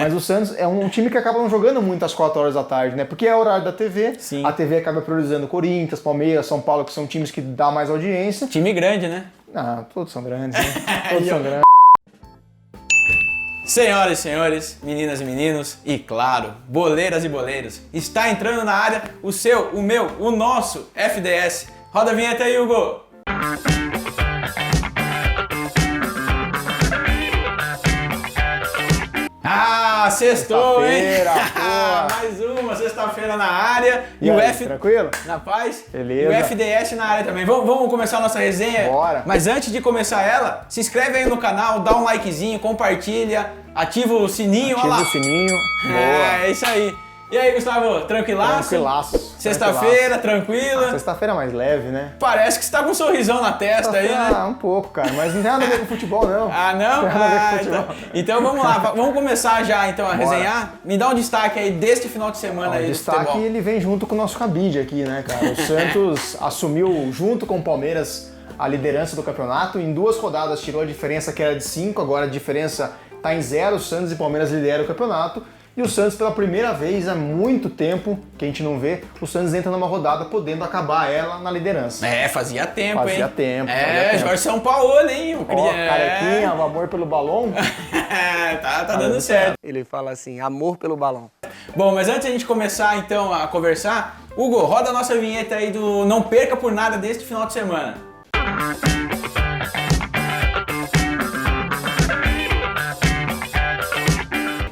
Mas o Santos é um time que acaba não jogando muito às 4 horas da tarde, né? Porque é o horário da TV, Sim. a TV acaba priorizando Corinthians, Palmeiras, São Paulo, que são times que dá mais audiência. Time grande, né? Ah, todos são grandes, né? Todos são grandes. Senhoras e senhores, meninas e meninos, e claro, boleiras e boleiros, está entrando na área o seu, o meu, o nosso FDS. Roda a vinheta aí, Hugo! Ah, sextou, hein? Mais uma sexta-feira na área. E o aí, tranquilo? Na paz. Beleza. E o FDS na área também. Vamos começar a nossa resenha? Bora. Mas antes de começar ela, se inscreve aí no canal, dá um likezinho, compartilha, ativa o sininho, Ativa olha lá. o sininho. É isso aí. E aí, Gustavo, tranquilaço? Tranquilaço. Sexta-feira, tranquila? Sexta-feira mais leve, né? Parece que você tá com um sorrisão na testa aí, né? Ah, um pouco, cara. Mas não tem nada a ver com futebol, não. Ah, não? Não tem nada a ver com futebol. Então vamos lá, vamos começar já então a resenhar. Me dá um destaque aí deste final de semana aí O do destaque, futebol. ele vem junto com o nosso cabide aqui, né, cara? O Santos assumiu, junto com o Palmeiras, a liderança do campeonato. Em 2 rodadas tirou a diferença que era de 5, agora a diferença tá em 0. Santos e Palmeiras lideram o campeonato. E o Santos, pela primeira vez há muito tempo, que a gente não vê, o Santos entra numa rodada podendo acabar ela na liderança. É, fazia tempo, hein? Fazia tempo. Jorge São Paulo, hein? Ó, carequinha, o amor pelo balão. tá dando certo. Ele fala assim, amor pelo balão. Bom, mas antes de a gente começar então a conversar, Hugo, roda a nossa vinheta aí do Não Perca por Nada deste final de semana.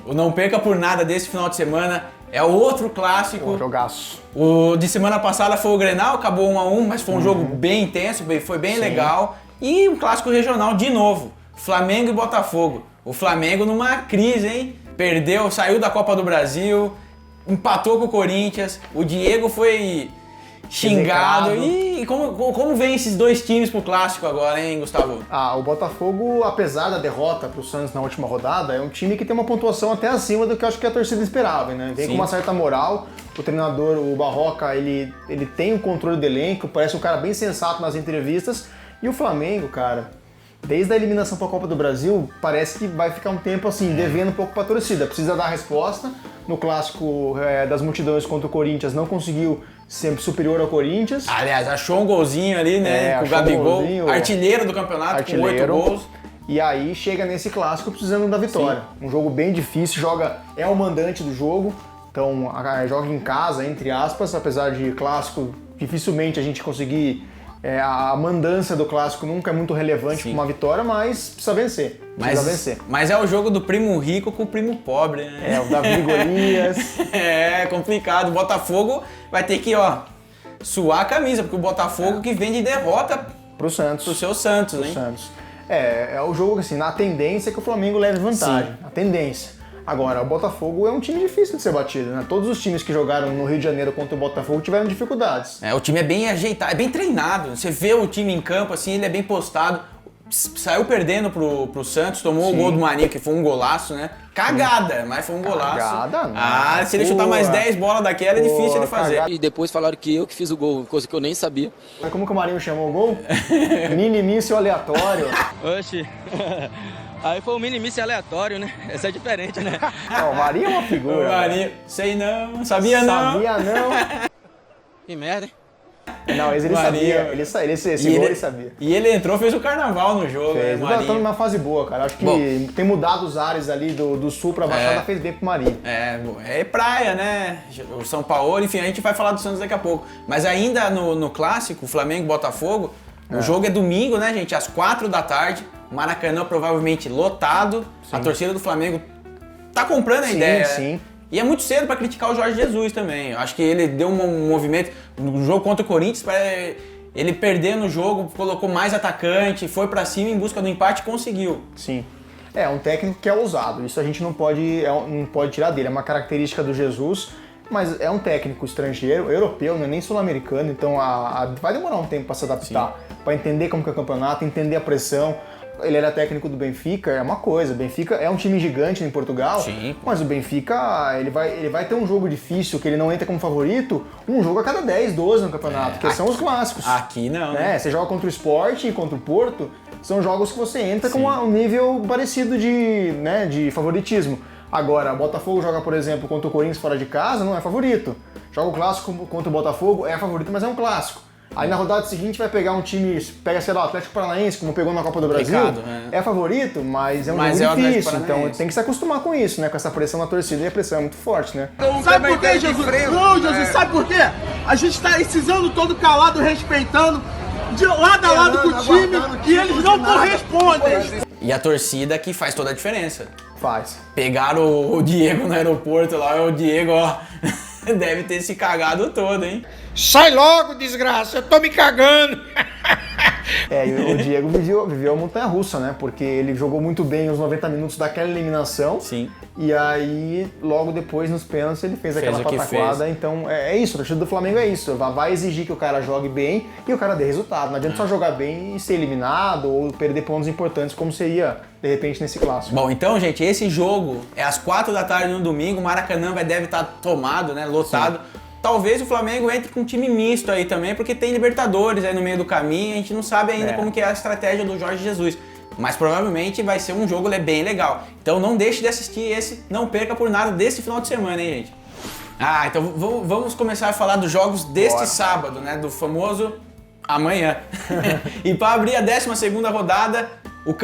O Não Perca por Nada desse final de semana é outro clássico. Um jogaço. O de semana passada foi o Grenal, acabou 1-1, mas foi um jogo bem intenso, foi bem legal. E um clássico regional de novo, Flamengo e Botafogo. O Flamengo numa crise, hein? Perdeu, saiu da Copa do Brasil, empatou com o Corinthians, o Diego foi xingado. E como vem esses dois times pro clássico agora, hein, Gustavo? Ah, o Botafogo, apesar da derrota pro Santos na última rodada, é um time que tem uma pontuação até acima do que eu acho que a torcida esperava, né? Vem com uma certa moral. O treinador, o Barroca, ele tem o controle do elenco, parece um cara bem sensato nas entrevistas. E o Flamengo, cara, desde a eliminação para a Copa do Brasil, parece que vai ficar um tempo assim, devendo um pouco para a torcida. Precisa dar a resposta. No clássico das multidões contra o Corinthians, não conseguiu ser superior ao Corinthians. Aliás, achou um golzinho ali, né? Com o Gabigol, artilheiro do campeonato, com 8 gols. E aí chega nesse clássico precisando da vitória. Sim. Um jogo bem difícil, é o mandante do jogo, então joga em casa, entre aspas, apesar de clássico, dificilmente a gente conseguir. A mandância do clássico nunca é muito relevante com uma vitória, mas precisa vencer. Mas é o jogo do primo rico com o primo pobre, né? É, o Davi e Golias. É complicado. O Botafogo vai ter que, suar a camisa, porque o Botafogo que vem de derrota pro Santos. Pro seu Santos, pro hein? Santos. É o jogo assim, na tendência que o Flamengo leve vantagem. A tendência. Agora, o Botafogo é um time difícil de ser batido, né? Todos os times que jogaram no Rio de Janeiro contra o Botafogo tiveram dificuldades. O time é bem ajeitado, é bem treinado. Você vê o time em campo, assim, ele é bem postado. Saiu perdendo pro Santos, tomou o gol do Marinho, que foi um golaço, né? Cagada, mas foi um golaço. Cagada, não. Se ele chutar mais 10 bolas daquela, é difícil ele fazer. Cagada. E depois falaram que eu que fiz o gol, coisa que eu nem sabia. Como que o Marinho chamou o gol? Mini-mício aleatório. Oxi. Aí foi um mini-mício aleatório, né? Essa é diferente, né? O Marinho é uma figura. O Marinho, sei não, sabia não. Sabia não. Que merda, hein? Não, ele sabia. Esse gol ele sabia. E ele entrou, fez o carnaval no jogo, fez. né, Marinho? Tá numa fase boa, cara. Acho que tem mudado os ares ali do sul pra Baixada, fez bem pro Marinho. É praia, né? O São Paulo, enfim, a gente vai falar do Santos daqui a pouco. Mas ainda no clássico, Flamengo e Botafogo, o jogo é domingo, né, gente? Às 4 da tarde. Maracanã provavelmente lotado. Sim. A torcida do Flamengo tá comprando a ideia. Sim. E é muito cedo para criticar o Jorge Jesus também. Eu acho que ele deu um movimento no jogo contra o Corinthians, ele perdeu no jogo, colocou mais atacante, foi para cima em busca do empate e conseguiu. Sim. É um técnico que é ousado. Isso a gente não pode tirar dele. É uma característica do Jesus. Mas é um técnico estrangeiro, europeu, não é nem sul-americano. Então vai demorar um tempo para se adaptar, para entender como que é o campeonato, entender a pressão. Ele era técnico do Benfica, é uma coisa. O Benfica é um time gigante em Portugal, mas o Benfica ele vai ter um jogo difícil, que ele não entra como favorito, um jogo a cada 10, 12 no campeonato, que são os clássicos. Aqui não. Né? Você joga contra o Sport e contra o Porto, são jogos que você entra com um nível parecido de favoritismo. Agora, o Botafogo joga, por exemplo, contra o Corinthians fora de casa, não é favorito. Joga o clássico contra o Botafogo, é favorito, mas é um clássico. Aí na rodada seguinte vai pegar um time, pega, sei lá, o Atlético Paranaense, como pegou na Copa do Brasil. É favorito, mas é um jogo difícil. Então tem que se acostumar com isso, né? Com essa pressão na torcida, e a pressão é muito forte, né? Sabe por quê, Jesus? Não, Jesus, sabe por quê? A gente tá esses anos todo calado, respeitando, de lado a lado com o time, e eles não correspondem. E a torcida que faz toda a diferença. Faz. Pegaram o Diego no aeroporto lá, o Diego, ó, deve ter se cagado todo, hein? Sai logo, desgraça, eu tô me cagando. E o Diego viveu a montanha-russa, né? Porque ele jogou muito bem os 90 minutos daquela eliminação. Sim. E aí, logo depois, nos pênaltis, ele fez aquela pataquada. Então, é isso. A torcida do Flamengo é isso. Vai exigir que o cara jogue bem e o cara dê resultado. Não adianta só jogar bem e ser eliminado ou perder pontos importantes, como seria, de repente, nesse clássico. Bom, então, gente, esse jogo é às 4 da tarde no domingo. O Maracanã deve estar tomado, né? Lotado. Sim. Talvez o Flamengo entre com um time misto aí também, porque tem Libertadores aí no meio do caminho, a gente não sabe ainda como que é a estratégia do Jorge Jesus. Mas provavelmente vai ser um jogo bem legal. Então não deixe de assistir esse, não perca por nada desse final de semana, hein, gente? Então vamos começar a falar dos jogos deste sábado, né? Do famoso amanhã. E para abrir a 12ª rodada, o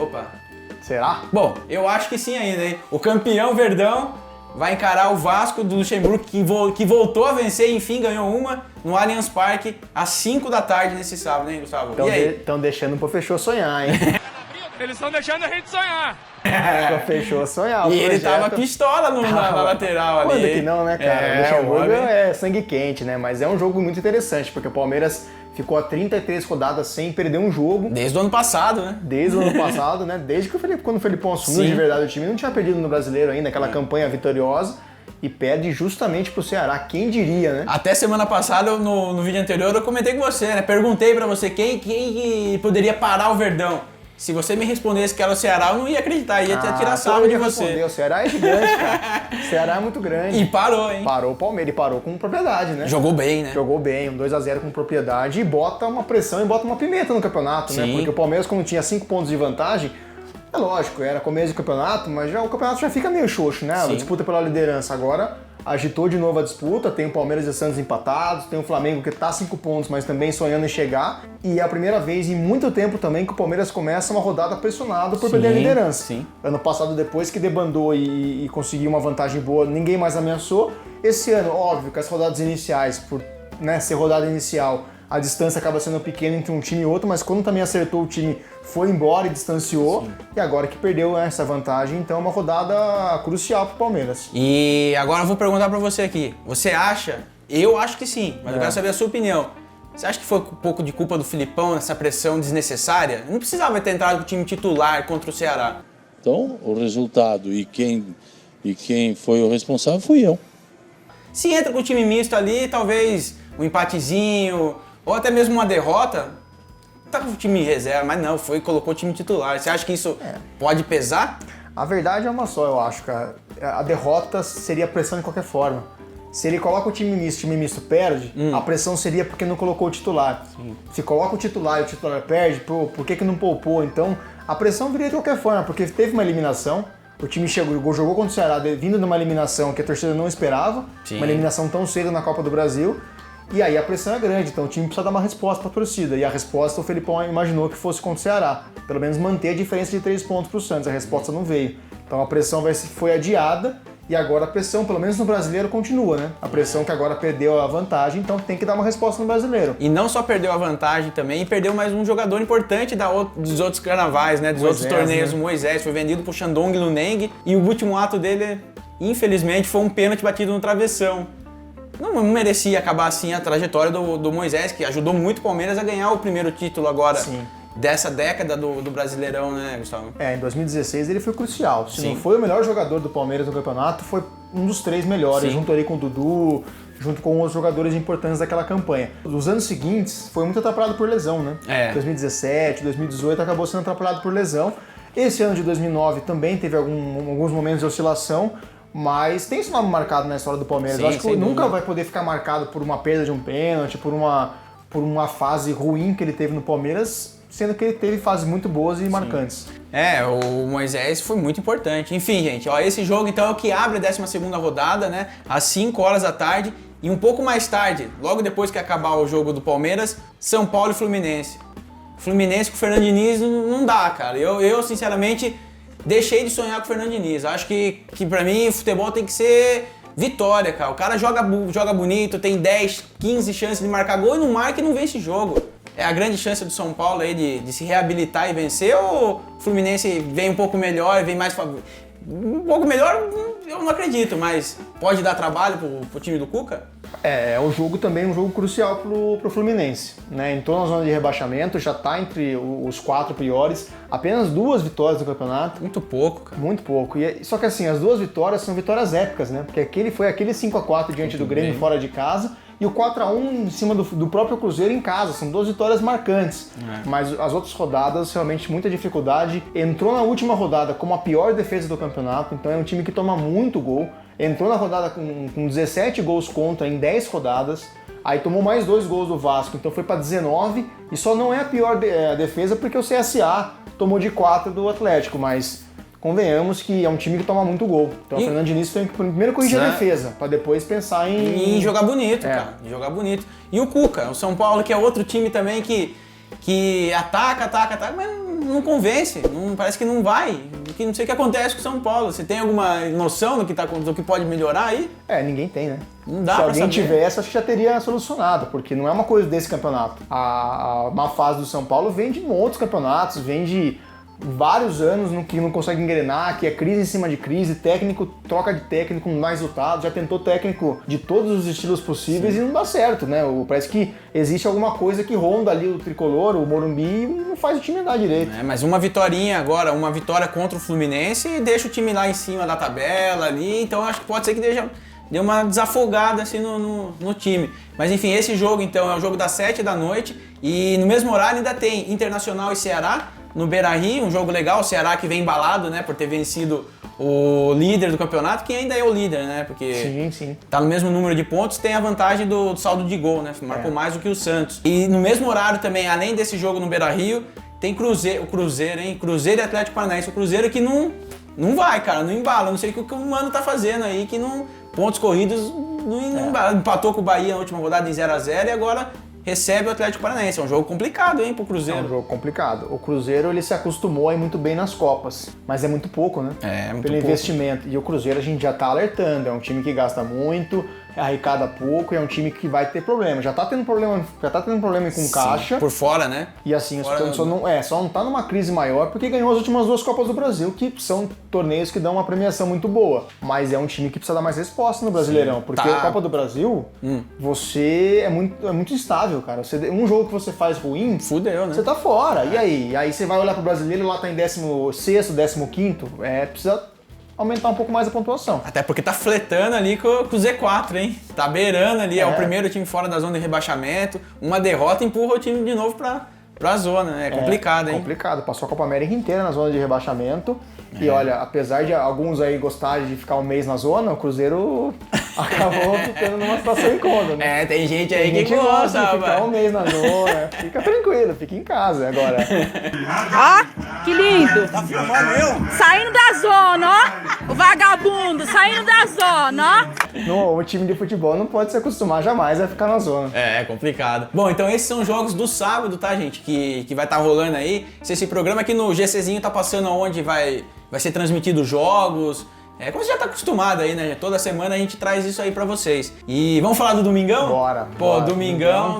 Opa! Será? Bom, eu acho que sim ainda, hein? O campeão Verdão vai encarar o Vasco do Luxemburgo, que voltou a vencer e enfim ganhou uma no Allianz Parque às 5 da tarde nesse sábado, hein, Gustavo? E aí? Estão deixando o Professor sonhar, hein? Eles estão deixando a gente sonhar. O Professor sonhar. E ele tava pistola na lateral ali. Quando que não, né, cara? O Luxemburgo é sangue quente, né? Mas é um jogo muito interessante, porque o Palmeiras ficou a 33 rodadas sem perder um jogo. Desde o ano passado, né? Desde o ano passado, né? Desde que quando o Felipão assumiu de verdade o time, não tinha perdido no Brasileiro ainda, aquela campanha vitoriosa. E perde justamente pro Ceará, quem diria, né? Até semana passada, no vídeo anterior, eu comentei com você, né? Perguntei pra você quem poderia parar o Verdão. Se você me respondesse que era o Ceará, eu não ia acreditar, ia tirar sarro de você. O Ceará é gigante, cara. O Ceará é muito grande. E parou, hein? Parou o Palmeiras e parou com propriedade, né? Jogou bem, né? Jogou bem, um 2-0 com propriedade e bota uma pressão e bota uma pimenta no campeonato, né? Porque o Palmeiras, como tinha 5 pontos de vantagem, é lógico, era começo do campeonato, mas o campeonato já fica meio xoxo, né? A disputa pela liderança agora agitou de novo a disputa, tem o Palmeiras e o Santos empatados, tem o Flamengo que tá 5 pontos, mas também sonhando em chegar, e é a primeira vez em muito tempo também que o Palmeiras começa uma rodada pressionado por perder a liderança. Sim. Ano passado, depois que debandou e conseguiu uma vantagem boa, ninguém mais ameaçou. Esse ano, óbvio que as rodadas iniciais, por ser rodada inicial, a distância acaba sendo pequena entre um time e outro, mas quando também acertou o time, foi embora e distanciou. Sim. E agora que perdeu essa vantagem, então é uma rodada crucial pro Palmeiras. E agora eu vou perguntar pra você aqui, você acha? Eu acho que sim, mas eu quero saber a sua opinião. Você acha que foi um pouco de culpa do Filipão nessa pressão desnecessária? Não precisava ter entrado com o time titular contra o Ceará. Então, o resultado e quem foi o responsável fui eu. Se entra com o time misto ali, talvez um empatezinho ou até mesmo uma derrota, tá com o time reserva, mas não, colocou o time titular. Você acha que isso pode pesar? A verdade é uma só, eu acho, cara. A derrota seria pressão de qualquer forma. Se ele coloca o time misto perde, a pressão seria porque não colocou o titular. Sim. Se coloca o titular e o titular perde, por que não poupou? Então, a pressão viria de qualquer forma, porque teve uma eliminação, o time jogou contra o Ceará vindo de uma eliminação que a torcida não esperava, uma eliminação tão cedo na Copa do Brasil, e aí a pressão é grande, então o time precisa dar uma resposta para a torcida, e a resposta o Felipão imaginou que fosse contra o Ceará, pelo menos manter a diferença de 3 pontos para o Santos, a resposta não veio. Então a pressão foi adiada, e agora a pressão, pelo menos no Brasileiro, continua, né? A pressão que agora perdeu a vantagem, então tem que dar uma resposta no Brasileiro. E não só perdeu a vantagem também, perdeu mais um jogador importante dos outros carnavais, né? Dos outros torneios. Né? O Moisés foi vendido pro Shandong Luneng e o último ato dele, infelizmente, foi um pênalti batido no travessão. Não merecia acabar assim a trajetória do Moisés, que ajudou muito o Palmeiras a ganhar o primeiro título agora. Sim. Dessa década do Brasileirão, né, Gustavo? Em 2016 ele foi crucial. Se não foi o melhor jogador do Palmeiras no campeonato, foi um dos 3 melhores, junto ali com o Dudu, junto com os jogadores importantes daquela campanha. Os anos seguintes foi muito atrapalhado por lesão, né? 2017, 2018 acabou sendo atrapalhado por lesão. Esse ano de 2009 também teve alguns momentos de oscilação, mas tem esse nome marcado na história do Palmeiras. Eu acho que nunca vai poder ficar marcado por uma perda de um pênalti, por uma fase ruim que ele teve no Palmeiras, sendo que ele teve fases muito boas e marcantes. O Moisés foi muito importante. Enfim, gente, ó, esse jogo então é o que abre a 12ª rodada, né? Às 5 horas da tarde. E um pouco mais tarde, logo depois que acabar o jogo do Palmeiras, São Paulo e Fluminense. Fluminense com o Fernando Diniz não dá, cara. Eu sinceramente, deixei de sonhar com o Fernando Diniz. Acho que pra mim, futebol tem que ser vitória, cara. O cara joga bonito, tem 10, 15 chances de marcar gol e não marca e não vence jogo. É a grande chance do São Paulo aí de se reabilitar e vencer, ou o Fluminense vem um pouco melhor, vem mais... Um pouco melhor, eu não acredito, mas pode dar trabalho pro time do Cuca? O jogo também é um jogo crucial pro Fluminense, né? Entrou na zona de rebaixamento, já tá entre os 4 piores, apenas 2 vitórias do campeonato. Muito pouco, cara. Muito pouco. Só que assim, as 2 vitórias são vitórias épicas, né? Porque foi aquele 5-4 diante do Grêmio fora de casa e o 4-1 em cima do próprio Cruzeiro em casa. São 2 vitórias marcantes. Mas as outras rodadas, realmente muita dificuldade. Entrou na última rodada como a pior defesa do campeonato, então é um time que toma muito gol. Entrou na rodada com 17 gols contra em 10 rodadas. Aí tomou mais 2 gols do Vasco, então foi para 19. E só não é a pior defesa porque o CSA tomou de 4 do Atlético, mas... Convenhamos que é um time que toma muito gol. Então o Fernando Diniz tem que primeiro corrigir a defesa, para depois pensar em jogar bonito, cara. Em jogar bonito. E o Cuca, o São Paulo, que é outro time também que ataca, mas não convence. Parece que não vai. Que não sei o que acontece com o São Paulo. Você tem alguma noção do que pode melhorar aí? Ninguém tem, né? Não dá Se pra alguém saber. tivesse, acho que já teria solucionado, porque não é uma coisa desse campeonato. A má fase do São Paulo vem de outros campeonatos, vem de vários anos que não consegue engrenar, que é crise em cima de crise, técnico, troca de técnico, não dá resultado, já tentou técnico de todos os estilos possíveis e não dá certo, né? Parece que existe alguma coisa que ronda ali o tricolor, o Morumbi, e não faz o time andar direito. Mas uma vitória contra o Fluminense e deixa o time lá em cima da tabela ali, então acho que pode ser que dê uma desafogada assim no time. Mas enfim, esse jogo então é o jogo das 7 da noite e no mesmo horário ainda tem Internacional e Ceará, no Beira-Rio, um jogo legal, o Ceará que vem embalado, né, por ter vencido o líder do campeonato, que ainda é o líder, né, porque sim. Tá no mesmo número de pontos, tem a vantagem do saldo de gol, né, marcou mais do que o Santos. E no mesmo horário também, além desse jogo no Beira-Rio, tem Cruzeiro e Atlético Paranaense, o Cruzeiro que não vai, cara, não embala, não sei o que o Mano tá fazendo aí, que pontos corridos não embala. Empatou com o Bahia na última rodada em 0-0 e agora recebe o Atlético Paranaense. É um jogo complicado, hein, pro Cruzeiro. É um jogo complicado. O Cruzeiro, ele se acostumou a ir muito bem nas Copas, mas é muito pouco, né? Muito Pelo pouco. investimento. E o Cruzeiro a gente já tá alertando, é um time que gasta muito, arrecada pouco, e é um time que vai ter problema. Já tá tendo problema com caixa. Por fora, né? E assim, só não tá numa crise maior porque ganhou as últimas 2 Copas do Brasil, que são torneios que dão uma premiação muito boa. Mas é um time que precisa dar mais resposta no Brasileirão, porque a Copa do Brasil, você é muito instável, cara. Um jogo que você faz ruim, fudeu, né? Você tá fora. E aí? Aí você vai olhar pro Brasileiro, lá tá em 16º, 15º, precisa aumentar um pouco mais a pontuação. Até porque tá fletando ali com o Z4, hein? Tá beirando ali, é o primeiro time fora da zona de rebaixamento. Uma derrota empurra o time de novo pra zona, né? É complicado, hein? Complicado. Passou a Copa América inteira na zona de rebaixamento. E olha, apesar de alguns aí gostarem de ficar um mês na zona, o Cruzeiro acabou ficando numa situação incômoda, né? Tem gente aí que gosta, de ficar um mês na zona. Fica tranquilo, fica em casa agora. Ó, que lindo! Tá filmando eu? Saindo da zona, ó! O vagabundo saindo da zona, ó! O time de futebol não pode se acostumar jamais a ficar na zona. É complicado. Bom, então esses são os jogos do sábado, tá, gente? Que vai estar rolando aí. Se esse programa aqui no GCzinho tá passando onde vai ser transmitido os jogos. Como você já tá acostumado aí, né? Toda semana a gente traz isso aí pra vocês. E vamos falar do Domingão? Bora.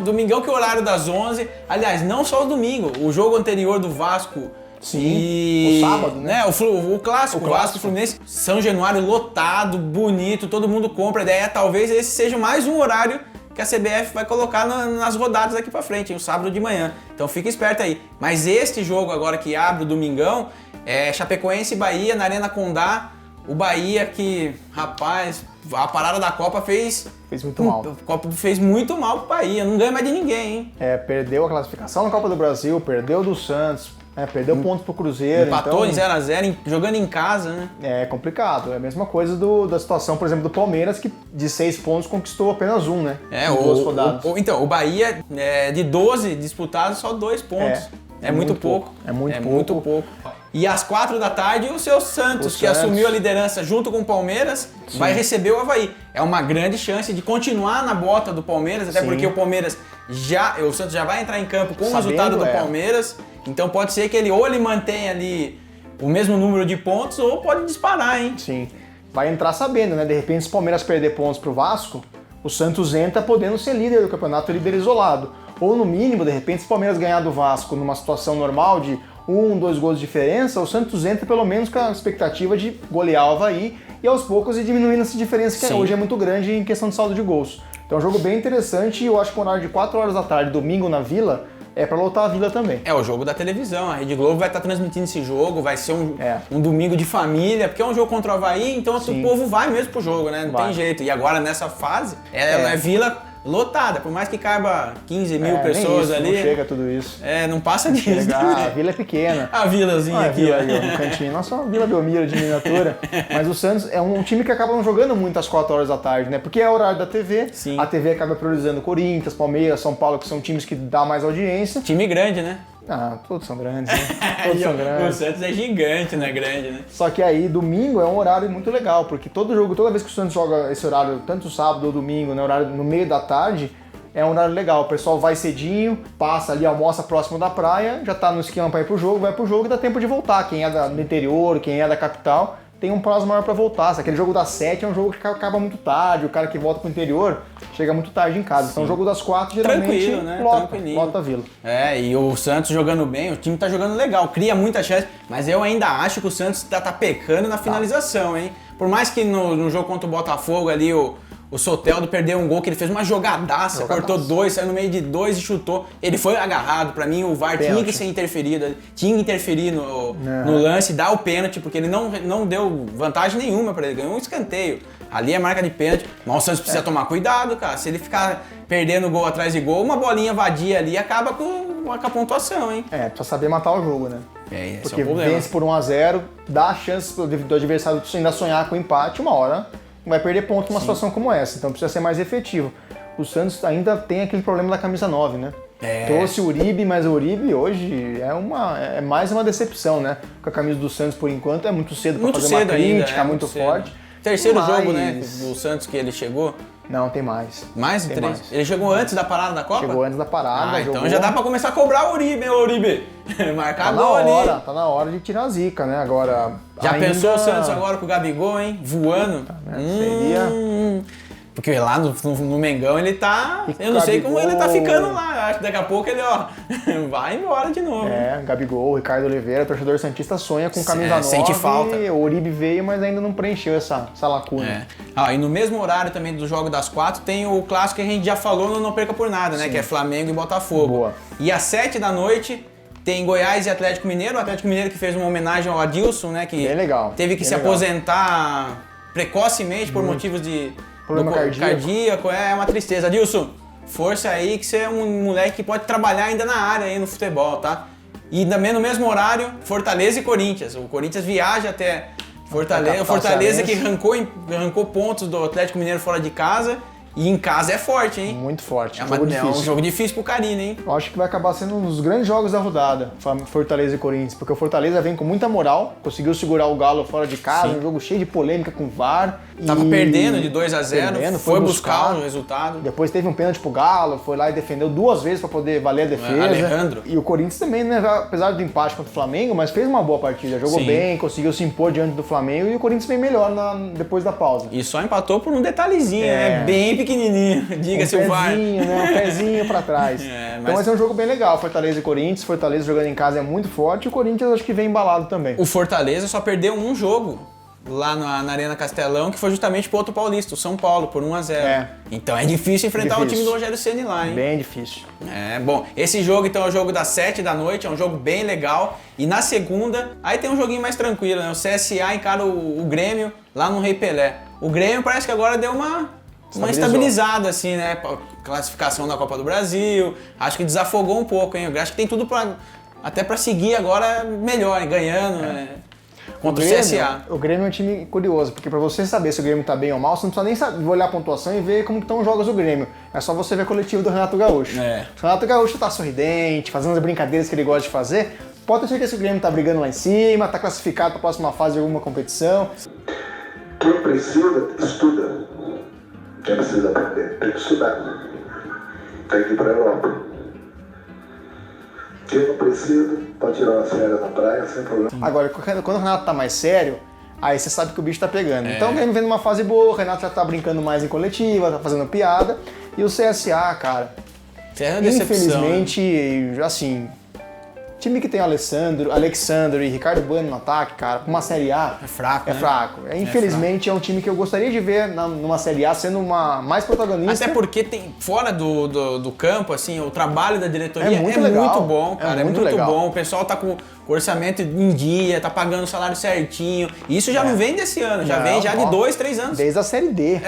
Domingão que é o horário das 11. Aliás, não só o domingo. O jogo anterior do Vasco. Sim, o sábado, né? O clássico, Vasco e Fluminense. São Januário lotado, bonito, todo mundo compra. A ideia é talvez esse seja mais um horário que a CBF vai colocar nas rodadas aqui pra frente, o sábado de manhã. Então fica esperto aí. Mas este jogo agora que abre o Domingão é Chapecoense e Bahia na Arena Condá. O Bahia que, rapaz, a parada da Copa fez muito mal. A Copa fez muito mal pro Bahia, não ganha mais de ninguém, hein? Perdeu a classificação na Copa do Brasil, perdeu do Santos, perdeu pontos pro Cruzeiro. Empatou então, em 0-0, jogando em casa, né? É complicado. É a mesma coisa da situação, por exemplo, do Palmeiras, que de 6 pontos conquistou apenas 1, né? Em 2 rodadas. Então, o Bahia, de 12 disputados, só 2 pontos. É muito pouco. É muito pouco. E às 4 da tarde, o seu Santos, que assumiu a liderança junto com o Palmeiras, vai receber o Avaí. É uma grande chance de continuar na bota do Palmeiras, até porque o Palmeiras o Santos já vai entrar em campo com o resultado do Palmeiras. Então pode ser que ele mantenha ali o mesmo número de pontos ou pode disparar, hein? Sim. Vai entrar sabendo, né? De repente, se o Palmeiras perder pontos pro Vasco, o Santos entra podendo ser líder do campeonato, líder isolado. Ou no mínimo, de repente, se o Palmeiras ganhar do Vasco numa situação normal de 2 gols de diferença, o Santos entra pelo menos com a expectativa de golear o Avaí e aos poucos ir diminuindo essa diferença que hoje é muito grande em questão de saldo de gols. Então é um jogo bem interessante e eu acho que o horário de 4 horas da tarde, domingo na Vila, é pra lotar a Vila também. É o jogo da televisão, a Rede Globo vai estar transmitindo esse jogo, vai ser um domingo de família, porque é um jogo contra o Avaí, então o povo vai mesmo pro jogo, né? Não tem jeito. E agora nessa fase, é Vila lotada, por mais que caiba 15 mil pessoas ali. Não chega tudo isso. Não passa disso. A Vila é pequena. A vilazinha aqui, ó. No cantinho. Nossa, uma Vila Belmiro de miniatura. Mas o Santos é um time que acaba não jogando muito às 4 horas da tarde, né? Porque é o horário da TV. Sim. A TV acaba priorizando Corinthians, Palmeiras, São Paulo, que são times que dá mais audiência. Time grande, né? Todos são grandes, né? Todos são grandes. O Santos é gigante, né? Grande, né? Só que aí, domingo é um horário muito legal, porque todo jogo, toda vez que o Santos joga esse horário, tanto sábado ou domingo, né, horário no meio da tarde, é um horário legal. O pessoal vai cedinho, passa ali, almoça próximo da praia, já tá no esquema pra ir pro jogo, vai pro jogo e dá tempo de voltar. Quem é do interior, quem é da capital, tem um prazo maior pra voltar. Se aquele jogo das 7 é um jogo que acaba muito tarde, o cara que volta pro interior chega muito tarde em casa. Então o jogo das 4 geralmente lota a Vila. E o Santos jogando bem, o time tá jogando legal, cria muita chance, mas eu ainda acho que o Santos tá pecando na finalização, hein? Por mais que no jogo contra o Botafogo ali o Soteldo perdeu um gol que ele fez uma jogadaça, cortou 2, saiu no meio de 2 e chutou. Ele foi agarrado, pra mim o VAR tinha que ser interferido, tinha que interferir no lance, dar o pênalti, porque ele não deu vantagem nenhuma pra ele, ganhou um escanteio. Ali é marca de pênalti, mas o Santos precisa tomar cuidado, cara. Se ele ficar perdendo gol atrás de gol, uma bolinha vadia ali acaba com a pontuação, hein? Precisa saber matar o jogo, né? Porque vence por 1-0, dá a chance do adversário ainda sonhar com o empate, uma hora vai perder ponto numa situação como essa, então precisa ser mais efetivo. O Santos ainda tem aquele problema da camisa 9, né? Trouxe o Uribe, mas o Uribe hoje é mais uma decepção, né? Com a camisa do Santos, por enquanto, é muito cedo para fazer uma crítica, muito forte. Terceiro jogo, né, do Santos que ele chegou. Não, tem mais. Mais de 3? Ele chegou antes da parada da Copa? Chegou antes da parada. Então já dá pra começar a cobrar o Uribe, hein, Uribe? Marcar gol ali. Tá na hora de tirar a zica, né? Agora. Já pensou o Santos agora com o Gabigol, hein? Voando? Seria. Porque lá no Mengão ele tá. Eu não sei como ele tá ficando lá. Eu acho que daqui a pouco ele, vai embora de novo. Gabigol, Ricardo Oliveira, torcedor santista sonha com camisa 9. Sente falta. O Uribe veio, mas ainda não preencheu essa lacuna. E no mesmo horário também do jogo das 4 tem o clássico que a gente já falou no Não Perca Por Nada, né? Que é Flamengo e Botafogo. Boa. E às 7 da noite tem Goiás e Atlético Mineiro. O Atlético Mineiro que fez uma homenagem ao Adilson, né? Que bem legal. Teve que se aposentar precocemente por motivos de problema cardíaco. É uma tristeza. Adilson, força aí que você é um moleque que pode trabalhar ainda na área aí no futebol, tá? E também no mesmo horário, Fortaleza e Corinthians. O Corinthians viaja até Fortaleza. O Fortaleza que arrancou pontos do Atlético Mineiro fora de casa. E em casa é forte, hein? Muito forte. É um jogo difícil pro Carine, hein? Eu acho que vai acabar sendo um dos grandes jogos da rodada, Fortaleza e Corinthians, porque o Fortaleza vem com muita moral, conseguiu segurar o Galo fora de casa, um jogo cheio de polêmica com o VAR. Tava perdendo de 2-0, foi buscar o resultado. Depois teve um pênalti pro Galo, foi lá e defendeu 2 vezes pra poder valer a defesa. Alejandro. E o Corinthians também, né, apesar do empate contra o Flamengo, mas fez uma boa partida, jogou bem, conseguiu se impor diante do Flamengo e o Corinthians bem melhor depois da pausa. E só empatou por um detalhezinho, né? Bem pequenininho. Diga-se o VAR. Um pezinho pra trás. Então vai ser um jogo bem legal, Fortaleza e Corinthians. Fortaleza jogando em casa é muito forte e o Corinthians acho que vem embalado também. O Fortaleza só perdeu um jogo lá na Arena Castelão, que foi justamente pro outro paulista, o São Paulo, por 1-0. Então é difícil enfrentar o time do Rogério Ceni lá, hein? Bem difícil. Bom, esse jogo então é o jogo das 7 da noite, é um jogo bem legal. E na segunda, aí tem um joguinho mais tranquilo, né? O CSA encara o Grêmio lá no Rei Pelé. O Grêmio parece que agora deu uma estabilizada, assim, né? Classificação da Copa do Brasil. Acho que desafogou um pouco, hein? Eu acho que tem tudo até pra seguir agora melhor, hein? Ganhando. contra o CSA. O Grêmio é um time curioso, porque pra você saber se o Grêmio tá bem ou mal, você não precisa nem olhar a pontuação e ver como estão os jogos do Grêmio. É só você ver o coletivo do Renato Gaúcho. O Renato Gaúcho tá sorridente, fazendo as brincadeiras que ele gosta de fazer. Pode ter certeza que o Grêmio tá brigando lá em cima, tá classificado pra próxima fase de alguma competição. Quem precisa, estuda. Quem precisa aprender, tem que estudar. Tem que ir pra Europa. Quem não precisa, pode tirar uma férias na praia sem problema. Agora, quando o Renato tá mais sério, aí você sabe que o bicho tá pegando. Então o Grêmio vem numa fase boa, o Renato já tá brincando mais em coletiva, tá fazendo piada. E o CSA, cara, infelizmente, assim... Time que tem Alexandre e Ricardo Bueno no ataque, cara, com uma Série A... É fraco, É fraco. Infelizmente, é um time que eu gostaria de ver numa Série A sendo mais protagonista. Até porque tem, fora do campo, assim, o trabalho da diretoria é muito legal. Muito bom, cara. É muito legal. bom. O pessoal tá com o orçamento em dia, tá pagando o salário certinho. E isso já não vem desse ano, já vem de 2, 3 anos. Desde a Série D.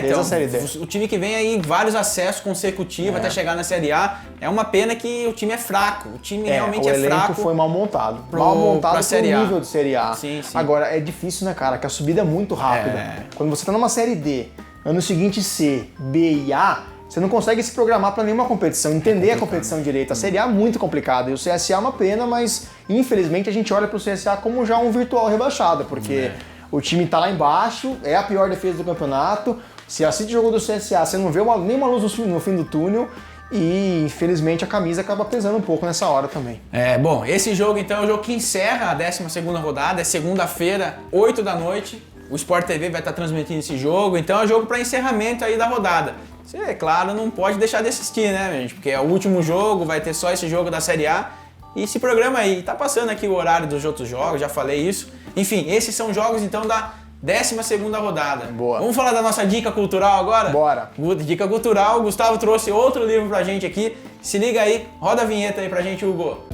Então, a Série D. O time que vem aí, vários acessos consecutivos até chegar na Série A. É uma pena que o time é fraco. O time realmente é fraco. O elenco foi mal montado. Mal montado pro nível de Série A. Sim. Agora, é difícil, né, cara? Que a subida é muito rápida. Quando você tá numa Série D, ano seguinte C, B e A, você não consegue se programar para nenhuma competição, entender a competição direito. A Série A é muito complicada e o CSA é uma pena, mas infelizmente a gente olha pro CSA como já um virtual rebaixado, porque o time tá lá embaixo, é a pior defesa do campeonato. Se assiste o jogo do CSA, você não vê nenhuma luz no fim do túnel. E infelizmente a camisa acaba pesando um pouco nessa hora também. Bom, esse jogo então é o jogo que encerra a 12ª rodada, é segunda-feira, 8 da noite. O Sport TV vai estar transmitindo esse jogo, então é o jogo para encerramento aí da rodada. Você, é claro, não pode deixar de assistir, né, gente? Porque é o último jogo, vai ter só esse jogo da Série A. E esse programa aí, tá passando aqui o horário dos outros jogos, já falei isso. Enfim, esses são jogos então da 12ª rodada. Boa. Vamos falar da nossa dica cultural agora? Bora. Dica cultural, o Gustavo trouxe outro livro pra gente aqui. Se liga aí, roda a vinheta aí pra gente, Hugo.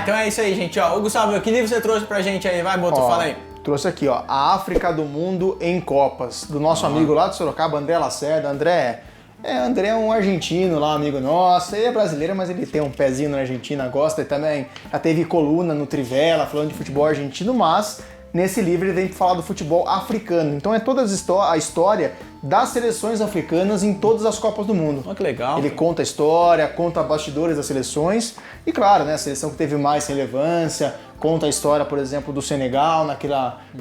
Então é isso aí, gente. Ô, Gustavo, que livro você trouxe pra gente aí? Vai, Boto, fala aí. Trouxe aqui, ó, A África do Mundo em Copas, do nosso amigo lá de Sorocaba, André Lacerda. André é um argentino lá, amigo nosso. Ele é brasileiro, mas ele tem um pezinho na Argentina, gosta. E também já teve coluna no Trivela falando de futebol argentino, mas nesse livro ele vem falar do futebol africano. Então é toda a história das seleções africanas em todas as Copas do Mundo. Oh, que legal. Ele conta a história, conta bastidores das seleções e, claro, né, a seleção que teve mais relevância, conta a história, por exemplo, do Senegal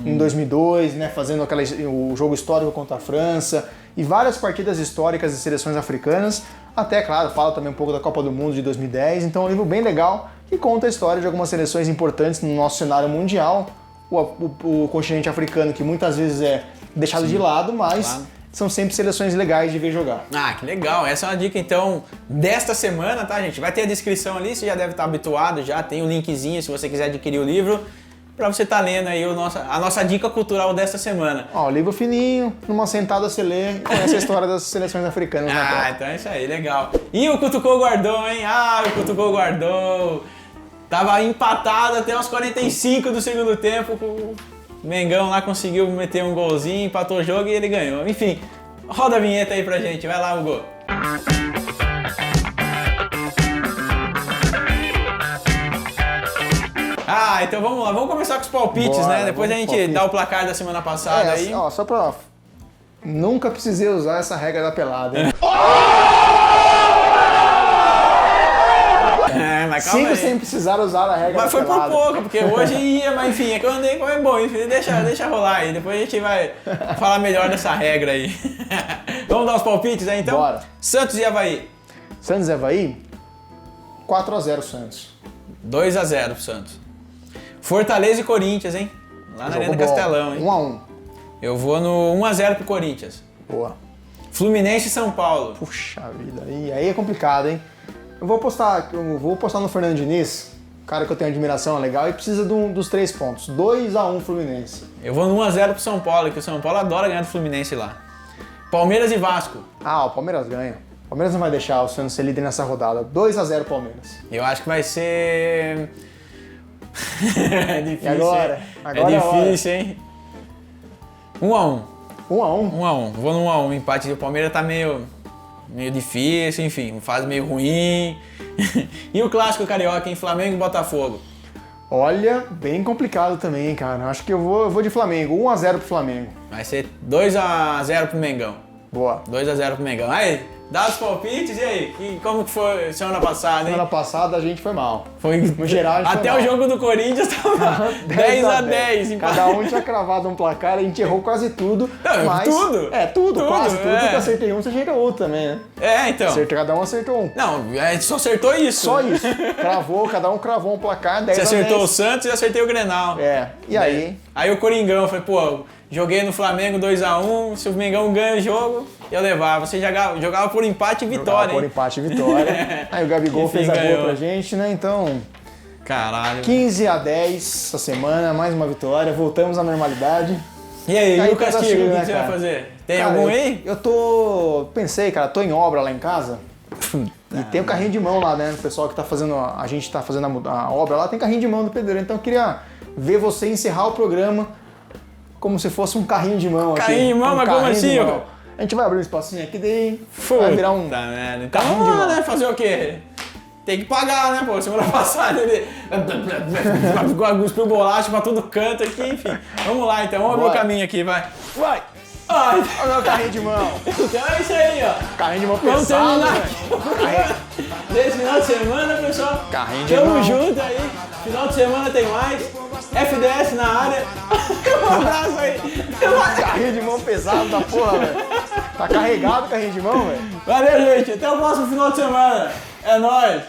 em 2002, né, fazendo o jogo histórico contra a França e várias partidas históricas de seleções africanas. Até, claro, fala também um pouco da Copa do Mundo de 2010. Então é um livro bem legal que conta a história de algumas seleções importantes no nosso cenário mundial. O continente africano, que muitas vezes é deixado de lado, mas são sempre seleções legais de ver jogar. Ah, que legal. Essa é uma dica, então, desta semana, tá, gente? Vai ter a descrição ali, você já deve estar habituado, já tem o linkzinho se você quiser adquirir o livro, pra você estar lendo aí a nossa dica cultural desta semana. Ó, livro fininho, numa sentada você lê e conhece a história das seleções africanas. Então é isso aí, legal. E o Cutucou guardou, hein? O Cutucou guardou. Tava empatado até os 45 do segundo tempo. O Mengão lá conseguiu meter um golzinho, empatou o jogo e ele ganhou. Enfim, roda a vinheta aí pra gente. Vai lá, Hugo. Então vamos lá. Vamos começar com os palpites, né? Depois a gente dá o placar da semana passada aí. Ó, só pra... Nunca precisei usar essa regra da pelada, hein? Mas calma Sigo aí. sem precisar usar a regra Mas foi pelada. por pouco, porque hoje ia, mas enfim, é que eu andei como é bom, enfim, deixa rolar aí, depois a gente vai falar melhor dessa regra aí. Vamos dar os palpites aí então? Bora. Santos e Avaí. Santos e Avaí, 4-0 Santos. 2-0 pro Santos. Fortaleza e Corinthians, hein? Lá na Arena Castelão, hein? 1-1. Eu vou no 1-0 pro Corinthians. Boa. Fluminense e São Paulo. Puxa vida, aí é complicado, hein? Eu vou apostar no Fernando Diniz, cara que eu tenho admiração legal, e precisa dos 3 pontos. 2-1 Fluminense. Eu vou no 1-0 pro São Paulo, que o São Paulo adora ganhar do Fluminense lá. Palmeiras e Vasco. O Palmeiras ganha. O Palmeiras não vai deixar o Santos ser líder nessa rodada. 2-0 Palmeiras. Eu acho que vai ser... é difícil, E agora? hein? Agora é difícil, hein? 1-1. 1-1? 1-1. Vou no 1-1. Empate. O Palmeiras tá meio meio difícil, enfim, uma fase meio ruim. E o clássico carioca, em Flamengo e Botafogo? Olha, bem complicado também, cara. Acho que eu vou de Flamengo. 1-0 pro Flamengo. Vai ser 2-0 pro Mengão. Boa. 2-0 pro Mengão. Aí, dá os palpites e aí? Como que foi semana passada, hein? Semana passada a gente foi mal. Foi, no geral, a gente até foi o jogo do Corinthians tava 10-10. Cada um tinha cravado um placar, a gente errou quase tudo. Não, mas tudo? Tudo, quase tudo. É. Que eu acertei um, você acertou outro também, né? Então. Cada um acertou um. Não, a gente só acertou isso. Só isso. Cada um cravou um placar, 10 Você acertou o Santos e eu acertei o Grenal. E aí? Aí o Coringão, falei, pô, joguei no Flamengo 2-1, se o Mengão ganha o jogo, eu levava. Você jogava por empate e vitória, por empate e vitória. Aí o Gabigol Enfim, fez a ganhou. gol pra gente, né? Então, caralho. 15-10 essa semana, mais uma vitória, voltamos à normalidade. E aí, e o coisa castigo, chega, o que né, você vai cara? fazer? Tem Cara, algum aí? Pensei, cara, tô em obra lá em casa. E tem o carrinho de mão lá, né? O pessoal que tá fazendo, a gente tá fazendo a obra lá, tem carrinho de mão do pedreiro. Então eu queria ver você encerrar o programa como se fosse um carrinho de mão. Carrinho de mão, mas como assim, ó? A gente vai abrir um espacinho aqui, daí vai virar um merda. Então carrinho de vamos lá, mão. né? Fazer o quê? Tem que pagar, né, pô? Semana passada ele cuspiu bolacha pra todo canto aqui, enfim. Vamos lá, então. Vamos abrir o caminho aqui, vai. Vai! Ai. Olha o meu carrinho de mão. Então é isso aí, ó. Carrinho de mão Vamos pesado, terminar velho. desse final de semana, pessoal. Carrinho de Tamo mão. junto aí. Final de semana tem mais. FDS na área. Um abraço aí. Carrinho de mão pesado da porra, velho. Tá carregado o carrinho de mão, velho. Valeu, gente. Até o próximo final de semana. É nóis.